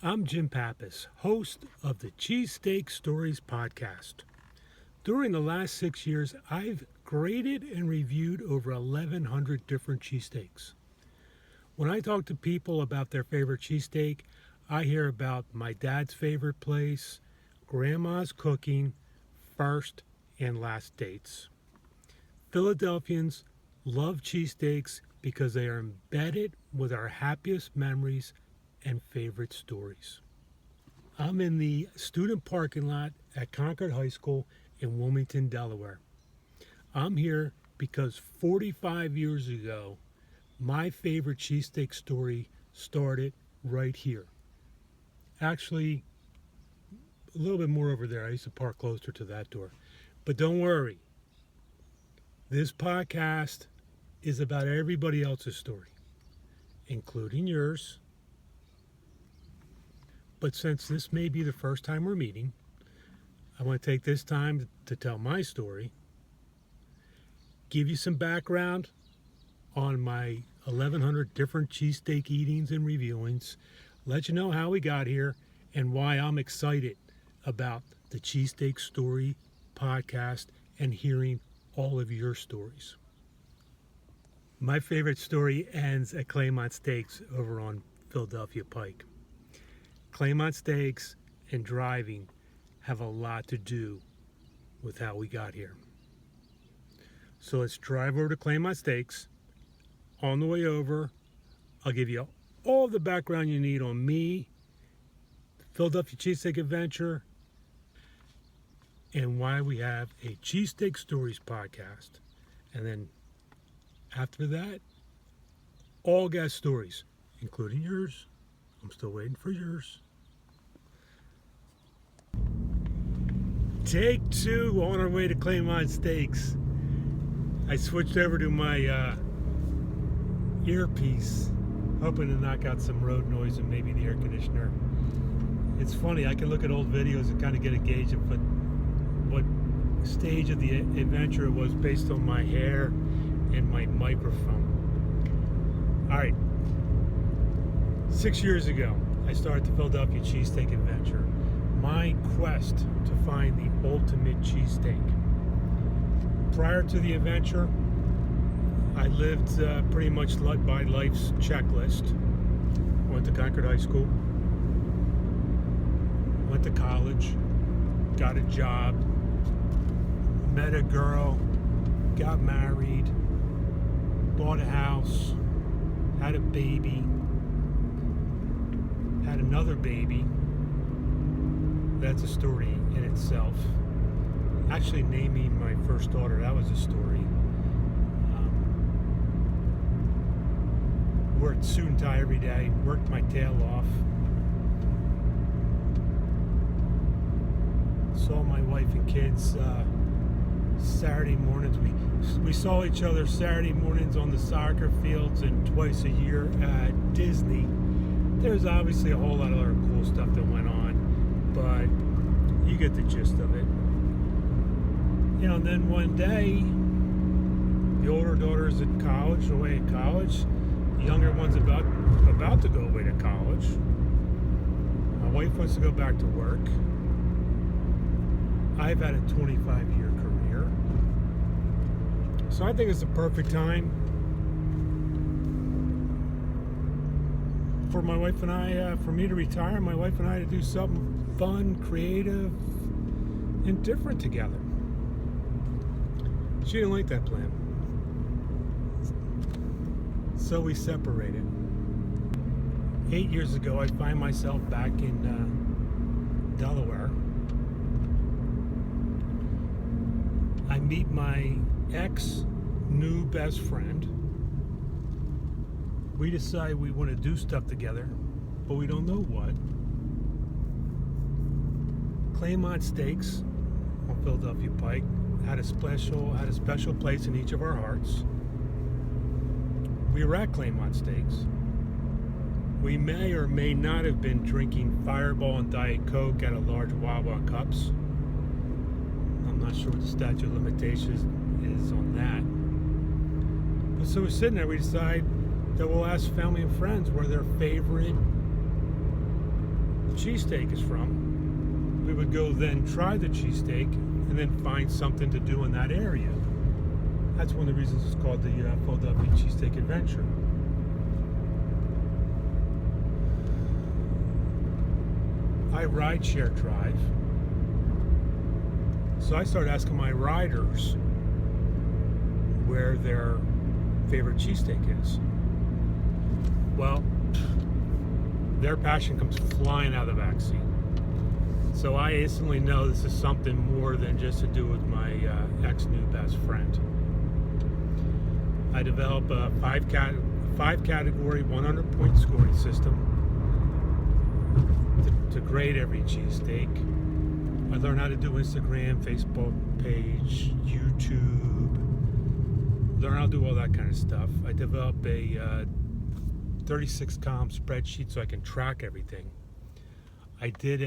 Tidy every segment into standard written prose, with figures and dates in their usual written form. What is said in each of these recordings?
I'm Jim Pappas, host of the Cheesesteak Stories Podcast. During the last 6 years, I've graded and reviewed over 1,100 different cheesesteaks. When I talk to people about their favorite cheesesteak, I hear about my dad's favorite place, grandma's cooking, first and last dates. Philadelphians love cheesesteaks because they are embedded with our happiest memories and favorite stories. I'm in the student parking lot at Concord High School in Wilmington, Delaware. I'm here because 45 years ago, my favorite cheesesteak story started right here. Actually, a little bit more over there. I used to park closer to that door. But don't worry. This podcast is about everybody else's story, including yours. But since this may be the first time we're meeting, I want to take this time to tell my story, give you some background on my 1,100 different cheesesteak eatings and reviewings, let you know how we got here and why I'm excited about the Cheesesteak Story Podcast and hearing all of your stories. My favorite story ends at Claymont Steaks over on Philadelphia Pike. Claymont Steaks and driving have a lot to do with how we got here. So let's drive over to Claymont Steaks. On the way over, I'll give you all the background you need on me, the Philadelphia Cheesesteak Adventure, and why we have a Cheesesteak Stories Podcast. And then after that, all guest stories, including yours. I'm still waiting for yours. Take two on our way to Claymont Steaks. I switched over to my earpiece, hoping to knock out some road noise and maybe the air conditioner. It's funny, I can look at old videos and kind of get a gauge of what stage of the adventure it was based on my hair and my microphone. All right. 6 years ago, I started the Philadelphia Cheesesteak Adventure, my quest to find the ultimate cheesesteak. Prior to the adventure, I lived pretty much by life's checklist. Went to Concord High School, went to college, got a job, met a girl, got married, bought a house, had a baby, had another baby. That's a story in itself. Actually, naming my first daughter, that was a story. Worked suit and tie every day, worked my tail off. Saw my wife and kids Saturday mornings. We saw each other Saturday mornings on the soccer fields and twice a year at Disney. There's obviously a whole lot of other cool stuff that went on, but you get the gist of it. And then one day, the older daughter's at college, away at college. The younger one's about to go away to college. My wife wants to go back to work. I've had a 25-year career. So I think it's the perfect time for my wife and I, for me to retire, my wife and I to do something fun, creative, and different together. She didn't like that plan. So we separated. 8 years ago, I find myself back in Delaware. I meet my ex-new best friend. We decide we want to do stuff together, but we don't know what. Claymont Steaks on Philadelphia Pike had a special place in each of our hearts. We were at Claymont Steaks. We may or may not have been drinking Fireball and Diet Coke out of large Wawa cups. I'm not sure what the statute of limitations is on that. But so we're sitting there, we decide that we'll ask family and friends where their favorite cheesesteak is from, we would go then try the cheesesteak and then find something to do in that area. That's one of the reasons it's called the Philadelphia Cheesesteak Adventure. I ride share drive, so I started asking my riders where their favorite cheesesteak is. Well, their passion comes flying out of the back seat. So I instantly know this is something more than just to do with my ex-new best friend. I develop a five category 100-point scoring system to grade every cheesesteak. I learned how to do Instagram, Facebook page, YouTube. Learn how to do all that kind of stuff. I develop a 36 column spreadsheet so I can track everything. I did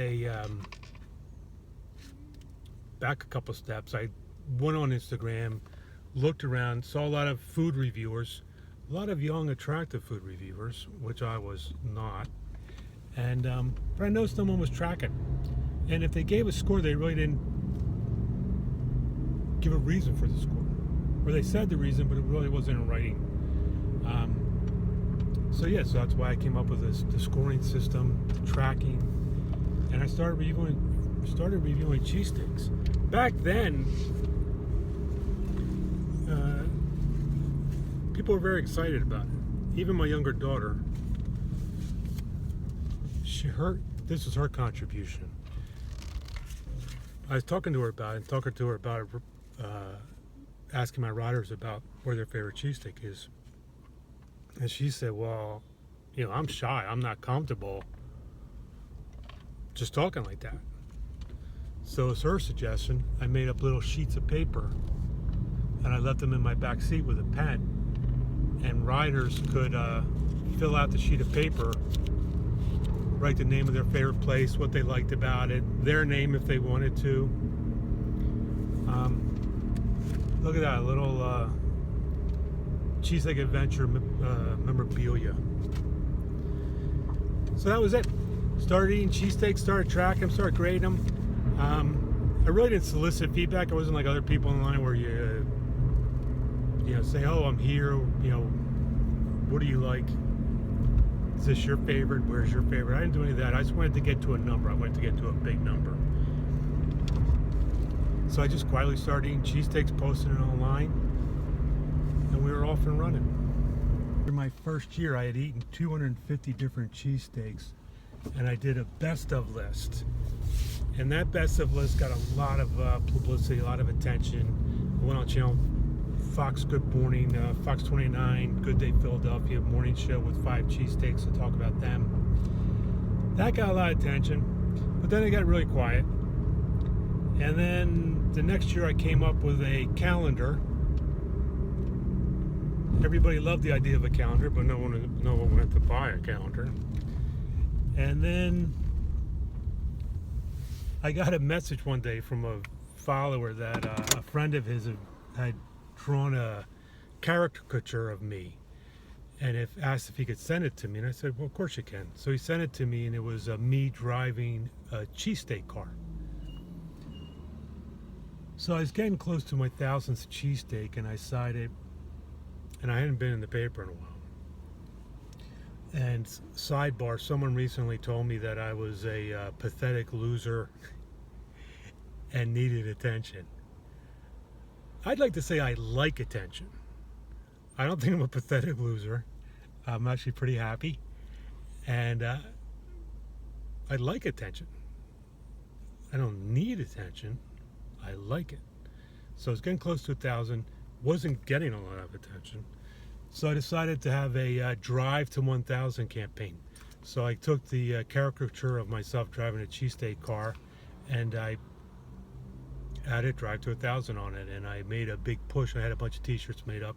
back a couple steps. I went on Instagram, looked around, saw a lot of food reviewers, a lot of young, attractive food reviewers, which I was not. And but I noticed someone was tracking. And if they gave a score, they really didn't give a reason for the score. Or they said the reason, but it really wasn't in writing. So that's why I came up with the scoring system, the tracking, and I started reviewing cheesesteaks. Back then, people were very excited about it. Even my younger daughter. This was her contribution. I was talking to her about it, asking my riders about where their favorite cheesesteak is. And she said, well, I'm shy. I'm not comfortable just talking like that. So it's her suggestion. I made up little sheets of paper and I left them in my back seat with a pen. And riders could fill out the sheet of paper, write the name of their favorite place, what they liked about it, their name if they wanted to. Look at that, a little Cheesesteak Adventure memorabilia. So that was it. Started eating cheesesteaks, started tracking them, started grading them. I really didn't solicit feedback. I wasn't like other people in line where you say, oh, I'm here, what do you like? Is this your favorite? Where's your favorite? I didn't do any of that. I just wanted to get to a number. I wanted to get to a big number. So I just quietly started eating cheesesteaks, posting it online, and we were off and running. In my first year, I had eaten 250 different cheesesteaks, and I did a best of list. And that best of list got a lot of publicity, a lot of attention. I went on channel Fox Good Morning, Fox 29, Good Day Philadelphia morning show with 5 cheesesteaks to talk about them. That got a lot of attention, but then it got really quiet. And then the next year I came up with a calendar. Everybody loved the idea of a calendar, but no one wanted to buy a calendar. And then I got a message one day from a follower that a friend of his had drawn a caricature of me and asked if he could send it to me, and I said, well, of course you can. So he sent it to me, and it was me driving a cheesesteak car. So I was getting close to my 1000th cheesesteak, and I decided, and I hadn't been in the paper in a while. And sidebar, someone recently told me that I was a pathetic loser and needed attention. I'd like to say I like attention. I don't think I'm a pathetic loser. I'm actually pretty happy. And I like attention. I don't need attention. I like it. So I was getting close to 1,000. Wasn't getting a lot of attention. So I decided to have a Drive to 1,000 campaign. So I took the caricature of myself driving a cheesesteak car, and I added Drive to 1,000 on it, and I made a big push. I had a bunch of t-shirts made up.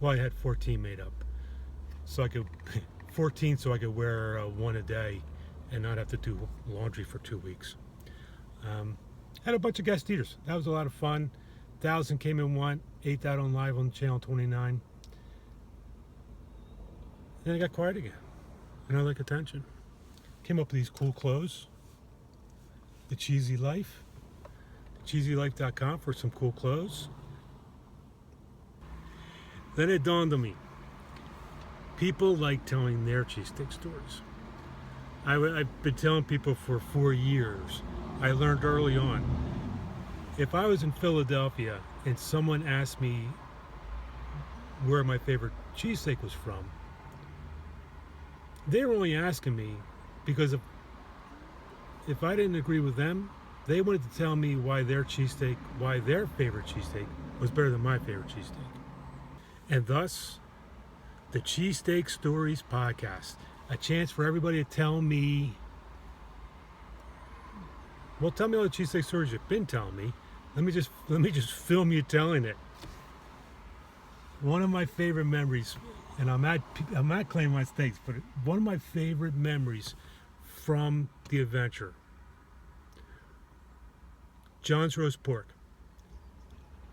Well, I had 14 made up. So I could, 14 so I could wear one a day and not have to do laundry for 2 weeks. Had a bunch of guest eaters. That was a lot of fun. 1,000 came and went. Ate that on live on channel 29. Then it got quiet again. And I like attention. came up with these cool clothes. The Cheesy Life, cheesylife.com for some cool clothes. Then it dawned on me, people like telling their cheesesteak stories. I've been telling people for 4 years. I learned early on, if I was in Philadelphia and someone asked me where my favorite cheesesteak was from, they were only asking me because if I didn't agree with them, they wanted to tell me why their favorite cheesesteak was better than my favorite cheesesteak. And thus, the Cheesesteak Stories Podcast, a chance for everybody to tell me all the cheesesteak stories you've been telling me. Let me just film you telling it. One of my favorite memories, and I'm not claiming my steaks, but one of my favorite memories from the adventure, John's roast pork.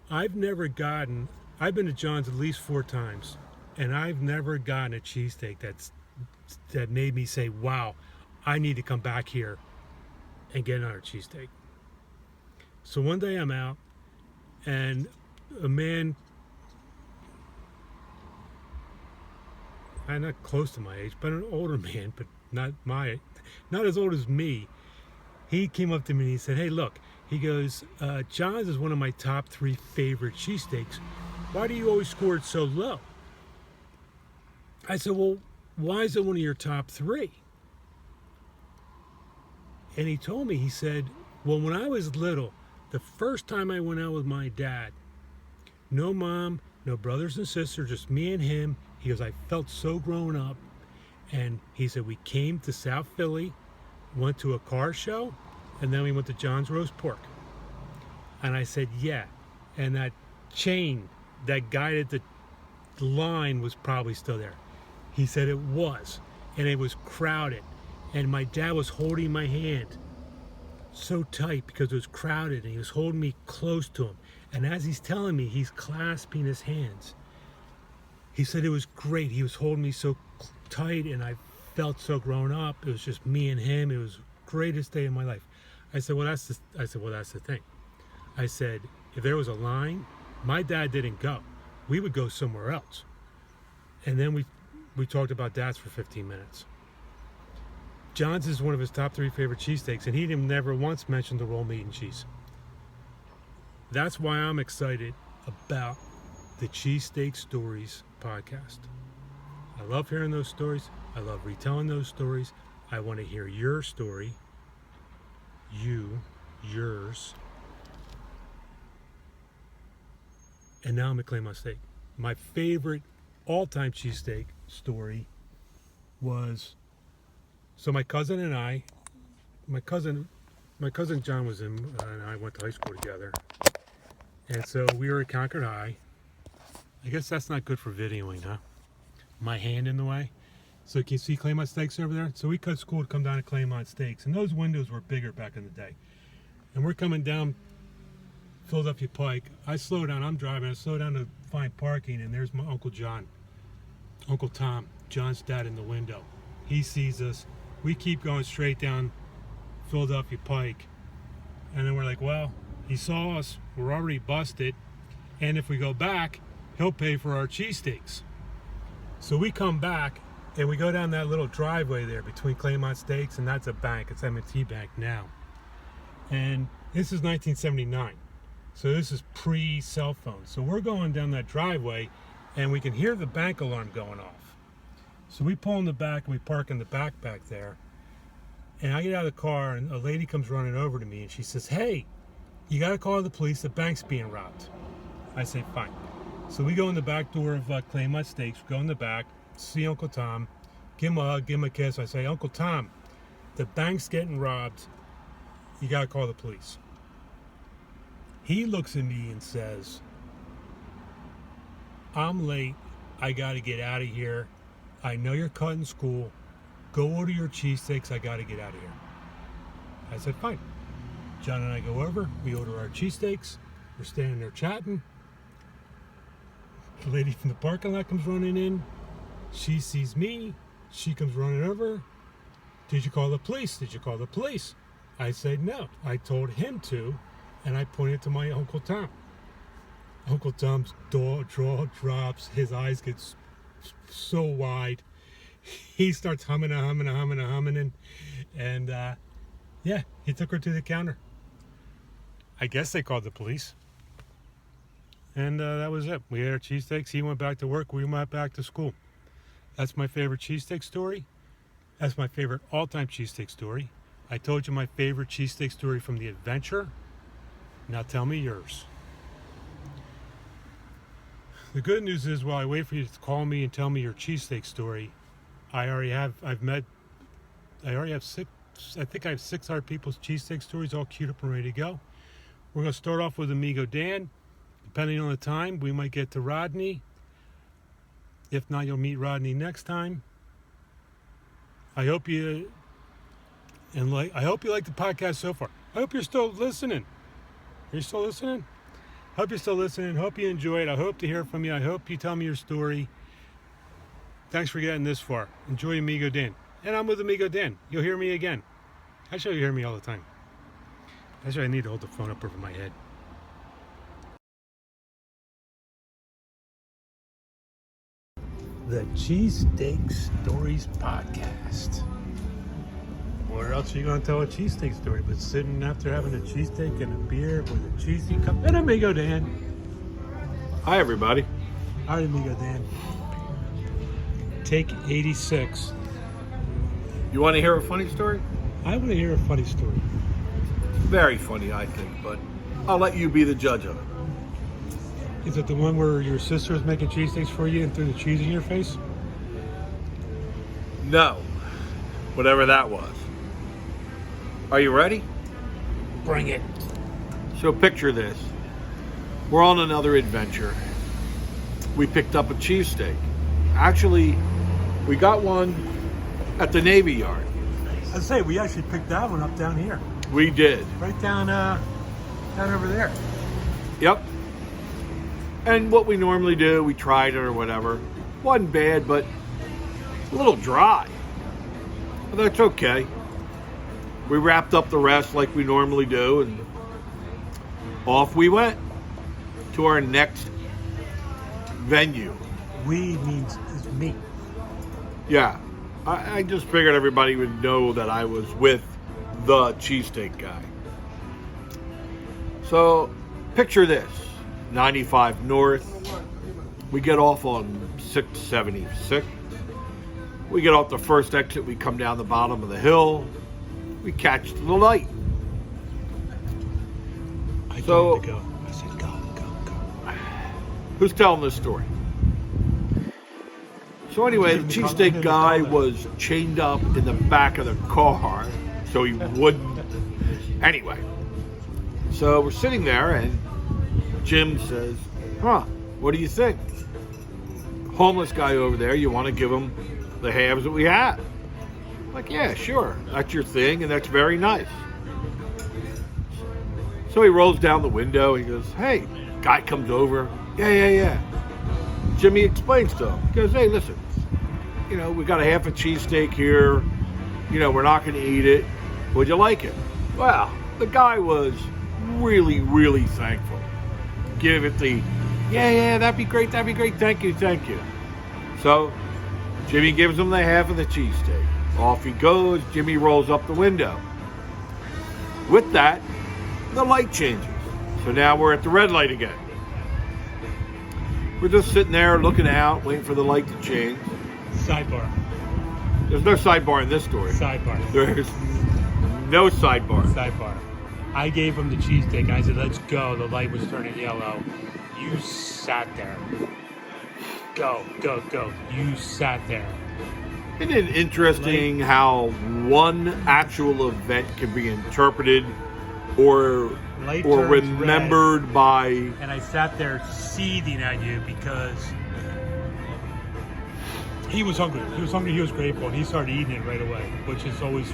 I've been to John's at least 4 times, and I've never gotten a cheesesteak that made me say, wow, I need to come back here and get another cheesesteak. So one day I'm out, and a man, I'm not close to my age, but an older man, but not as old as me, he came up to me and he said, hey, look, he goes, John's is one of my top 3 favorite cheesesteaks. Why do you always score it so low? I said, well, why is it one of your top 3? And he told me, he said, well, when I was little, the first time I went out with my dad, no mom, no brothers and sisters, just me and him. He goes, I felt so grown up. And he said, we came to South Philly, went to a car show, and then we went to John's roast pork. And I said, yeah. And that chain that guided the line was probably still there. He said it was. And it was crowded. And my dad was holding my hand so tight because it was crowded, and he was holding me close to him. And as he's telling me, he's clasping his hands. He said it was great. He was holding me so tight, and I felt so grown up. It was just me and him. It was the greatest day of my life. I said, well, that's the thing. I said, if there was a line, my dad didn't go. We would go somewhere else. And then we talked about dads for 15 minutes. John's is one of his top 3 favorite cheesesteaks, and he never once mentioned the roll meat and cheese. That's why I'm excited about the Cheesesteak Stories Podcast. I love hearing those stories. I love retelling those stories. I want to hear your story. Yours. And now I'm going to claim my steak. My favorite all-time cheesesteak story was, so my cousin John was in, and I went to high school together. And so we were at Concord High. I guess that's not good for videoing, huh? My hand in the way. So can you see Claymont Steaks over there? So we cut school to come down to Claymont Steaks. And those windows were bigger back in the day. And we're coming down Philadelphia Pike. I slow down. I'm driving. I slow down to find parking. And there's my Uncle John. Uncle Tom. John's dad in the window. He sees us. We keep going straight down Philadelphia Pike. And then we're like, well, he saw us. We're already busted. And if we go back, he'll pay for our cheesesteaks. So we come back, and we go down that little driveway there between Claymont Steaks, and that's a bank. It's M&T Bank now. And this is 1979. So this is pre-cell phone. So we're going down that driveway, and we can hear the bank alarm going off. So we pull in the back, and we park in the back there. And I get out of the car, and a lady comes running over to me, and she says, hey, you got to call the police. The bank's being robbed. I say, fine. So we go in the back door of Claymont Steaks. We go in the back, see Uncle Tom, give him a hug, give him a kiss. I say, Uncle Tom, the bank's getting robbed. You got to call the police. He looks at me and says, I'm late. I got to get out of here. I know you're cutting school. Go order your cheesesteaks. I got to get out of here. I said, fine. John and I go over. We order our cheesesteaks. We're standing there chatting. The lady from the parking lot comes running in. She sees me. She comes running over. did you call the police? Did you call the police? I said no. I told him to, and I pointed to my Uncle Tom. Uncle Tom's jaw drops. His eyes get so wide. He starts humming, and yeah, he took her to the counter. I guess they called the police. And that was it. We had our cheesesteaks. He went back to work. We went back to school. That's my favorite cheesesteak story. That's my favorite all-time cheesesteak story. I told you my favorite cheesesteak story from the adventure. Now tell me yours. The good news is, while I wait for you to call me and tell me your cheesesteak story, I have 6 other people's cheesesteak stories all queued up and ready to go. We're going to start off with Amigo Dan. Depending on the time, we might get to Rodney. If not, you'll meet Rodney next time. I hope you like the podcast so far. I hope you're still listening. Are you still listening? Hope you're still listening. Hope you enjoy it. I hope to hear from you. I hope you tell me your story. Thanks for getting this far. Enjoy Amigo Dan. And I'm with Amigo Dan. You'll hear me again. Actually, you hear me all the time. Actually, I need to hold the phone up over my head. The Cheesesteak Stories Podcast. Where else are you going to tell a cheesesteak story but sitting after having a cheesesteak and a beer with a cheesy cup and Amigo Dan? Hi, everybody. All right, Amigo Dan. Take 86. You want to hear a funny story? I want to hear a funny story. Very funny, I think, but I'll let you be the judge of it. Is it the one where your sister was making cheesesteaks for you and threw the cheese in your face? No. Whatever that was. Are you ready? Bring it. So picture this. We're on another adventure. We picked up a cheesesteak. Actually, we got one at the Navy Yard. I say, we actually picked that one up down here. We did. Right down over there. Yep. And what we normally do, we tried it or whatever. Wasn't bad, but a little dry. But that's okay. We wrapped up the rest like we normally do, and off we went to our next venue. We means is me. Yeah. I just figured everybody would know that I was with the Cheesesteak Guy. So, picture this. 95 North. We get off on 676. We get off the first exit. We come down the bottom of the hill. We catch the light. I told him to go. I said, go. Who's telling this story? So anyway, the Cheesesteak Guy was chained up in the back of the car so he wouldn't. Anyway, so we're sitting there and Jim says, what do you think? Homeless guy over there, you want to give him the halves that we have? I'm like, yeah, sure. That's your thing, and that's very nice. So he rolls down the window. He goes, hey. Guy comes over. Yeah. Jimmy explains to him. He goes, hey, listen. We got a half a cheesesteak here. We're not going to eat it. Would you like it? Well, the guy was really, really thankful. Give it the, yeah, that'd be great, thank you. So, Jimmy gives him the half of the cheesesteak. Off he goes. Jimmy rolls up the window. With that, the light changes. So now we're at the red light again. We're just sitting there looking out, waiting for the light to change. Sidebar. There's no sidebar in this story. Sidebar. There's no sidebar. Sidebar. I gave him the cheesesteak. I said, let's go. The light was turning yellow. You sat there. Go. You sat there. Isn't it interesting how one actual event can be interpreted or remembered red, by... And I sat there seething at you because he was hungry. He was grateful, and he started eating it right away, which is always...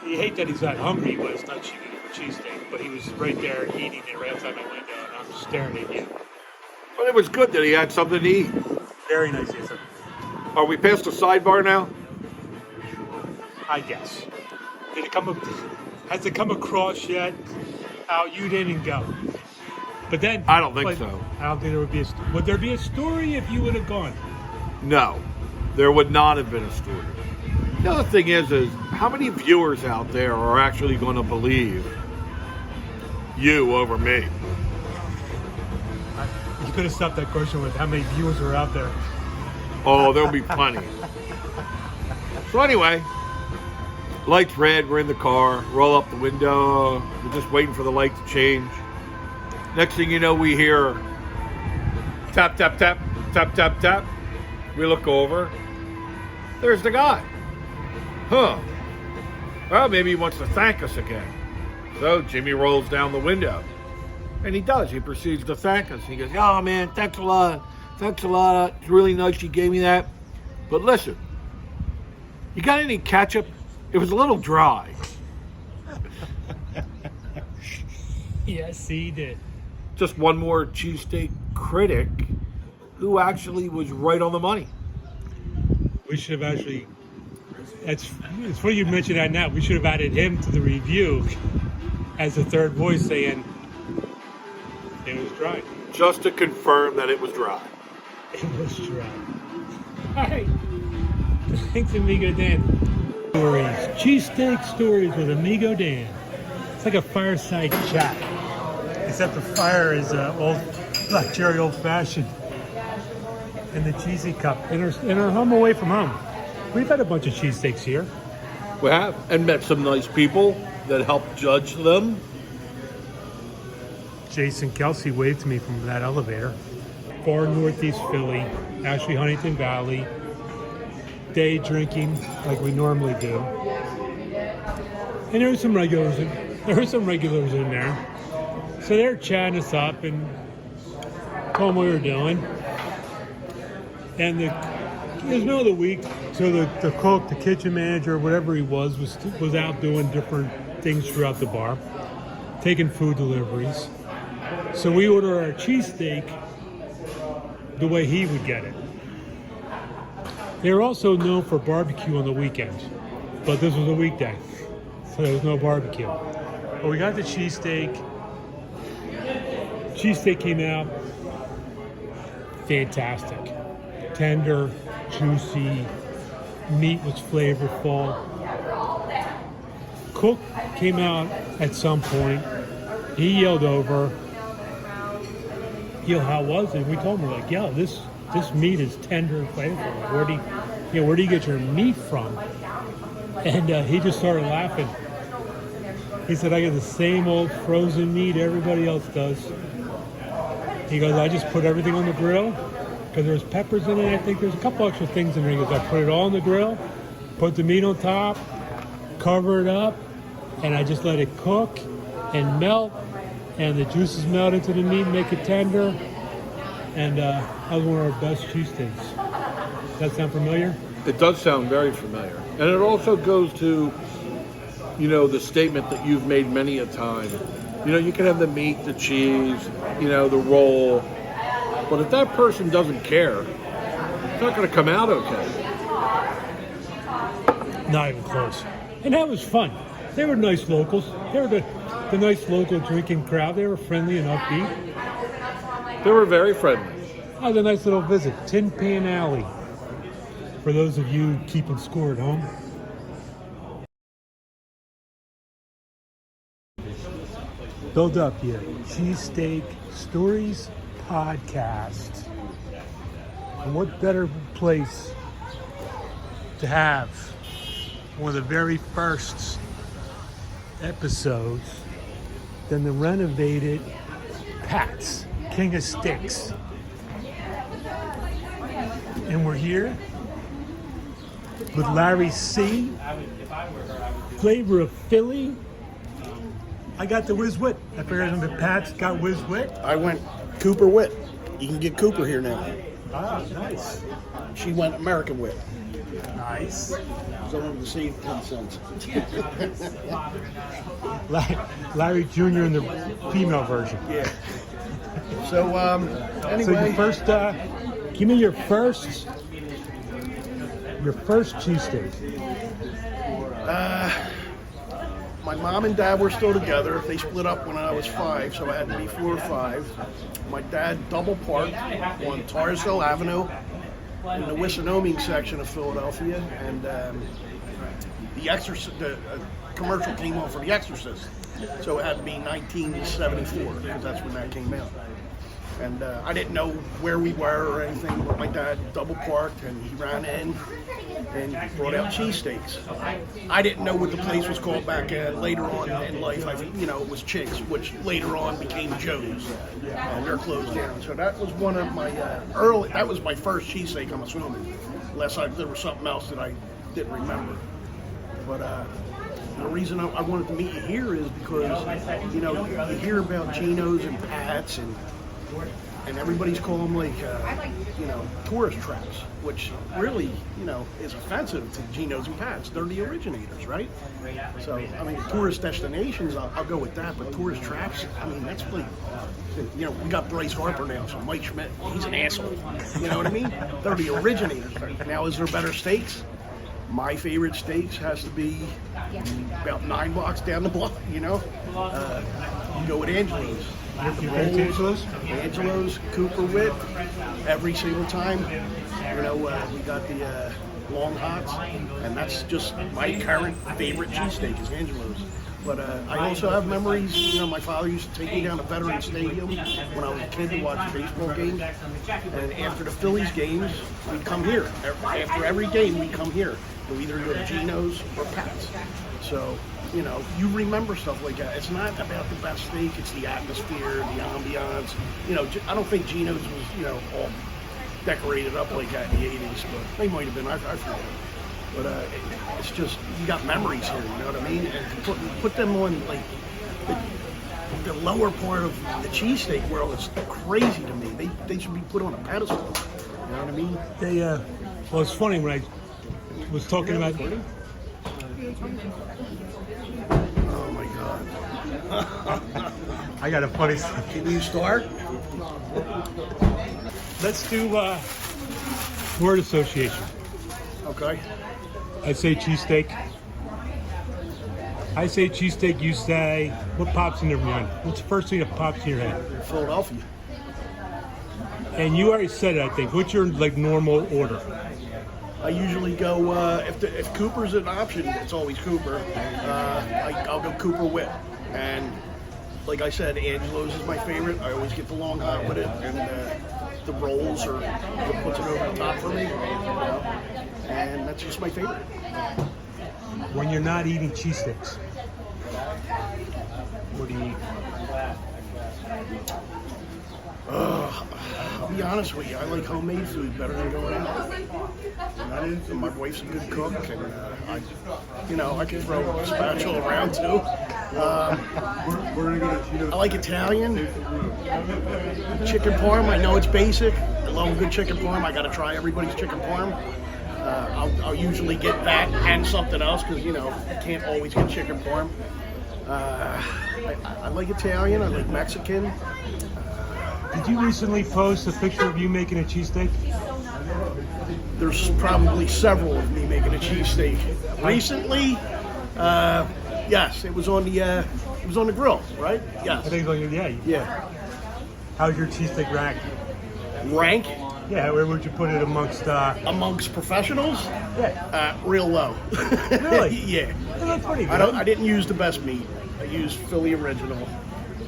You hate that he's that hungry when it's not cheesesteak, but he was right there eating it right outside my window, and I'm staring at you. But it was good that he had something to eat. Very nice. Are we past the sidebar now? I guess. Has it come across yet how you didn't go? But then I don't think so. I don't think there would be would there be a story if you would have gone? No, there would not have been a story. The other thing is how many viewers out there are actually going to believe you over me? You could have stopped that question with how many viewers are out there. Oh, there'll be plenty. So anyway, light's red, we're in the car, roll up the window, we're just waiting for the light to change. Next thing you know, we hear tap, tap, tap, tap, tap, tap. We look over, there's the guy. Huh. Well, maybe he wants to thank us again. So Jimmy rolls down the window. And he does. He proceeds to thank us. He goes, oh, man, thanks a lot. Thanks a lot. It's really nice you gave me that. But listen, you got any ketchup? It was a little dry. Yes, he did. Just one more cheesesteak critic who actually was right on the money. We should have actually, it's funny you mentioned that now. We should have added him to the review as a third voice saying it was dry. Just to confirm that it was dry. It was dry. All right. Thanks, Amigo Dan. Stories. Cheesesteak Stories with Amigo Dan. It's like a fireside chat. Except the fire is old Black Cherry old-fashioned. And the cheesy cup. In our home away from home. We've had a bunch of cheesesteaks here. We have. And met some nice people that helped judge them. Jason Kelsey waved to me from that elevator. Far northeast Philly, actually Huntington Valley. Day drinking like we normally do. And there were some regulars in there. So they're chatting us up and told them what we were doing. And it was middle of the week, so the cook, the kitchen manager, whatever he was out doing different things throughout the bar, taking food deliveries. So we order our cheesesteak the way he would get it. They're also known for barbecue on the weekends, but this was a weekday, so there was no barbecue. But we got the cheesesteak. Cheesesteak came out fantastic. Tender, juicy, meat was flavorful. Cook came out at some point. He yelled over, how was it? We told him, we're like, this meat is tender and flavorful. Where do you get your meat from? And he just started laughing. He said, I get the same old frozen meat everybody else does. He goes, I just put everything on the grill because there's peppers in it. I think there's a couple extra things in there. He goes, I put it all on the grill, put the meat on top, cover it up, and I just let it cook and melt, and the juices melt into the meat and make it tender. And that was one of our best cheesesteaks. Does that sound familiar? It does sound very familiar. And it also goes to, the statement that you've made many a time. You can have the meat, the cheese, the roll. But if that person doesn't care, it's not going to come out okay. Not even close. And that was fun. They were nice locals. They were the nice local drinking crowd. They were friendly and upbeat. They were very friendly. That was a nice little visit. Tin Pan Alley. For those of you keeping score at home. Philadelphia Cheesesteak Stories Podcast. And what better place to have one of the very first episodes than the renovated Pat's King of Sticks. And we're here with Larry C. Flavor of Philly. I got the Whiz Wit. I figured the Pat's got Whiz Wit. I went Cooper Wit. You can get Cooper here now. Ah, nice. She went American Wit. Nice. So I wanted to see 10 cents. Larry Jr. in the female version. Yeah. So, So anyway. your first, give me your first Your first cheesesteak. My mom and dad were still together. They split up when I was 5, so I had to be 4 or 5. My dad double parked on Tarsdale Avenue in the Wissinoming section of Philadelphia, and the commercial came on for The Exorcist. So it had to be 1974, because that's when that came out. And I didn't know where we were or anything, but my dad double parked and he ran in and brought out cheesesteaks. I didn't know what the place was called back later on in life. It was Chick's, which later on became Joe's, and they're closed down. So that was one of my that was my first cheesesteak, I'm assuming, unless there was something else that I didn't remember. But the reason I wanted to meet you here is because, you hear about Geno's and Pat's and everybody's calling them like, tourist traps, which really, is offensive to Geno's and Pat's. They're the originators, right? So, tourist destinations, I'll go with that, but tourist traps, that's like, we got Bryce Harper now, so Mike Schmidt, he's an asshole. You know what I mean? They're the originators. Now, is there better steaks? My favorite steaks has to be about 9 blocks down the block, You go with Angelo's. Angelo's, Cooper Wit, every single time. We got the long hots, and that's just my current favorite cheesesteak is Angelo's. But I also have memories. My father used to take me down to Veterans Stadium when I was a kid to watch baseball games. And after the Phillies games, we'd come here. After every game, we'd come here. We'd either go to Geno's or Pat's. So, you remember stuff like that. It's not about the best steak. It's the atmosphere, the ambiance. I don't think Geno's was, all decorated up like that in the 80s, but they might have been. I forget. But it's just, you got memories here, you know what I mean? And put them on, like, the lower part of the cheesesteak world is crazy to me. They should be put on a pedestal, you know what I mean? Well, it's funny when I was talking about... Oh, my God. I got a funny... Can you start? Let's do word association. Okay. I say cheesesteak. I say cheesesteak, you say, what pops in your mind? What's the first thing that pops in your head? Philadelphia. And you already said it, I think. What's your normal order? I usually go, if Cooper's an option, it's always Cooper. I'll go Cooper Wit. And like I said, Angelo's is my favorite. I always get the long hot with it. And the rolls or what puts it over the top for me. And that's just my favorite. When you're not eating cheesesteaks, what do you eat? I'll be honest with you, I like homemade food better than going out. And my wife's a good cook, and I can throw a spatula around too. I like Italian. Chicken parm, I know it's basic. I love a good chicken parm. I got to try everybody's chicken parm. I'll usually get that and something else because, you can't always get chicken parm. I like Italian. I like Mexican. Did you recently post a picture of you making a cheesesteak? There's probably several of me making a cheesesteak. Recently, yes, it was on the grill, right? Yes. I think it's on your, Yeah. How's your cheesesteak rank? Rank? Yeah, where would you put it amongst... Amongst professionals? Yeah. Real low. Really? Yeah. Well, that's pretty good. I didn't use the best meat. I used Philly original.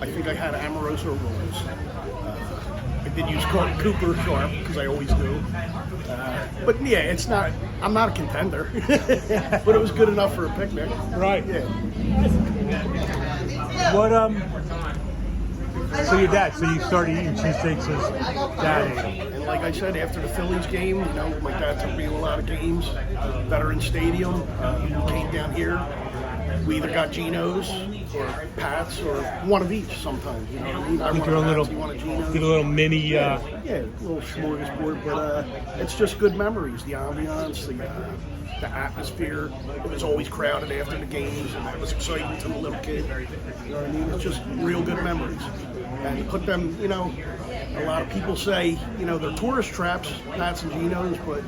I think I had Amoroso rolls. I did use Cooper sharp because I always do. But yeah, it's not. I'm not a contender, but it was good enough for a picnic. Right. Yeah. What So your dad. So you started eating cheesesteaks as dad ate. And like I said, after the Phillies game, my dad took me to a lot of games. Veterans Stadium. Came down here. We either got Geno's or Pat's or one of each sometimes. You know what I mean? I Get want your a Pat's, you want a Geno's. Get a little mini. Yeah, a little smorgasbord, but it's just good memories. The ambiance, the atmosphere. It was always crowded after the games, and that was exciting to the little kid. You know what I mean? It's just real good memories. And put them, a lot of people say, they're tourist traps, Pat's and Geno's, but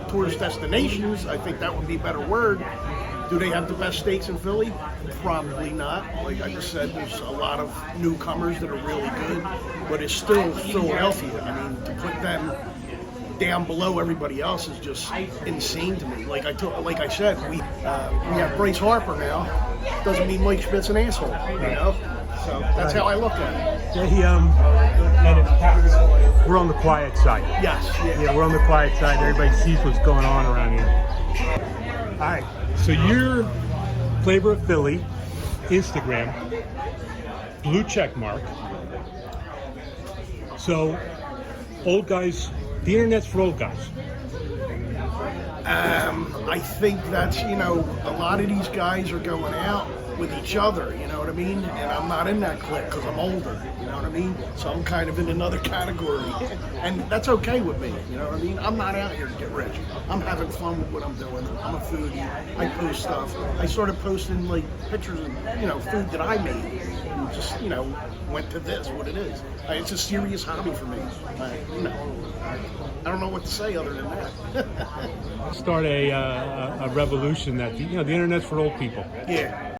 tourist destinations. I think that would be a better word. Do they have the best steaks in Philly? Probably not. Like I just said, there's a lot of newcomers that are really good, but it's still Philadelphia. I mean, to put them down below everybody else is just insane to me. Like I said, we have Bryce Harper now. Doesn't mean Mike Schmidt's an asshole, you know. So that's how I look at it. We're on the quiet side. Yes. Yeah, we're on the quiet side. Everybody sees what's going on around here. All right. So your Flavor of Philly Instagram, blue check mark. So old guys, the internet's for old guys. I think that's, a lot of these guys are going out with each other, you know what I mean? And I'm not in that clique because I'm older, you know what I mean? So I'm kind of in another category. And that's okay with me, you know what I mean? I'm not out here to get rich. I'm having fun with what I'm doing. I'm a foodie. I post stuff. I started posting like pictures of, food that I made. And just, went to this, what it is. It's a serious hobby for me. I don't know what to say other than that. Start a revolution that the internet's for old people. Yeah.